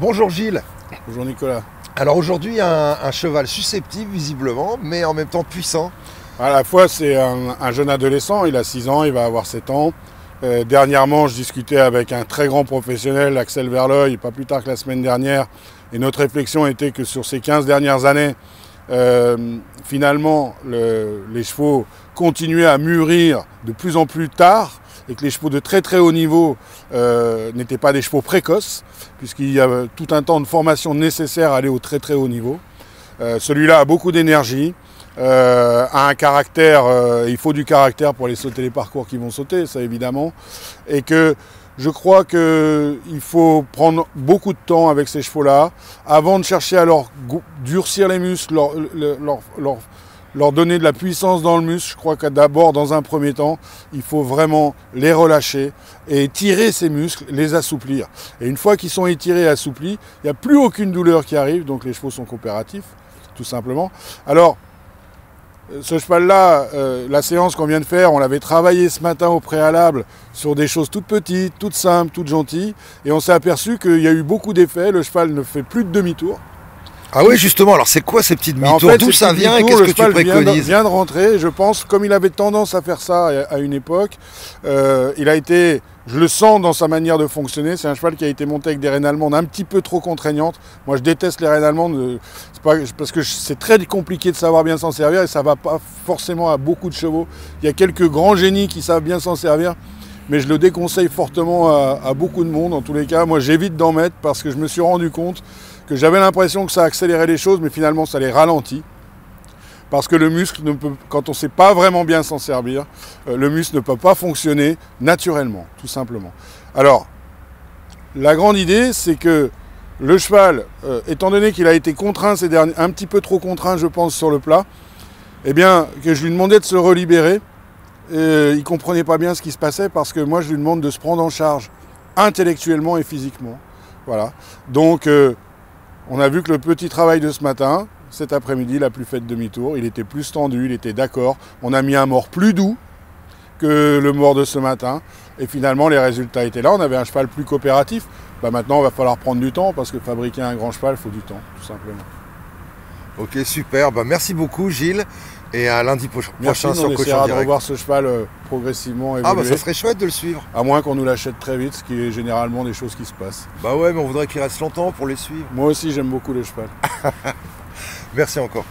Bonjour Gilles. Bonjour Nicolas. Alors aujourd'hui un cheval susceptible visiblement, mais en même temps puissant. À la fois c'est un jeune adolescent, il a 6 ans, il va avoir 7 ans. Dernièrement je discutais avec un très grand professionnel, Axel Verleuil, pas plus tard que la semaine dernière, et notre réflexion était que sur ces 15 dernières années, finalement les chevaux continuaient à mûrir de plus en plus tard, et que les chevaux de très très haut niveau n'étaient pas des chevaux précoces, puisqu'il y a tout un temps de formation nécessaire à aller au très très haut niveau. Celui-là a beaucoup d'énergie, a un caractère, il faut du caractère pour aller sauter les parcours qui vont sauter, ça évidemment, et que je crois qu'il faut prendre beaucoup de temps avec ces chevaux-là, avant de chercher à leur durcir les muscles, leur donner de la puissance dans le muscle. Je crois que d'abord, dans un premier temps, il faut vraiment les relâcher et étirer ces muscles, les assouplir. Et une fois qu'ils sont étirés et assouplis, il n'y a plus aucune douleur qui arrive, donc les chevaux sont coopératifs, tout simplement. Alors, ce cheval-là, la séance qu'on vient de faire, on l'avait travaillé ce matin au préalable sur des choses toutes petites, toutes simples, toutes gentilles, et on s'est aperçu qu'il y a eu beaucoup d'effets. Le cheval ne fait plus de demi-tour. Ah oui, justement, alors c'est quoi ces petits demi-tours? D'où ça vient et qu'est-ce que tu préconises? Vient de rentrer, je pense, comme il avait tendance à faire ça à une époque, il a été, je le sens dans sa manière de fonctionner, c'est un cheval qui a été monté avec des rênes allemandes un petit peu trop contraignantes. Moi je déteste les rênes allemandes, parce que c'est très compliqué de savoir bien s'en servir et ça ne va pas forcément à beaucoup de chevaux. Il y a quelques grands génies qui savent bien s'en servir, mais je le déconseille fortement à beaucoup de monde. En tous les cas, moi j'évite d'en mettre parce que je me suis rendu compte que j'avais l'impression que ça accélérait les choses, mais finalement ça les ralentit. Parce que le muscle, quand on ne sait pas vraiment bien s'en servir, le muscle ne peut pas fonctionner naturellement, tout simplement. Alors, la grande idée, c'est que le cheval, étant donné qu'il a été contraint ces derniers, un petit peu trop contraint, je pense, sur le plat, eh bien, que je lui demandais de se relibérer, il ne comprenait pas bien ce qui se passait, parce que moi, je lui demande de se prendre en charge intellectuellement et physiquement. Voilà. Donc, on a vu que le petit travail de ce matin, cet après-midi, il n'a plus fait de demi-tour, il était plus tendu, il était d'accord. On a mis un mort plus doux que le mort de ce matin. Et finalement, les résultats étaient là. On avait un cheval plus coopératif. Maintenant, il va falloir prendre du temps, parce que fabriquer un grand cheval, il faut du temps, tout simplement. Ok, super. Merci beaucoup, Gilles. Et à lundi prochain sur on essaiera de revoir ce cheval progressivement évoluer. Ah ça serait chouette de le suivre. À moins qu'on nous l'achète très vite, ce qui est généralement des choses qui se passent. Bah ouais, mais on voudrait qu'il reste longtemps pour les suivre. Moi aussi, j'aime beaucoup le cheval. Merci encore.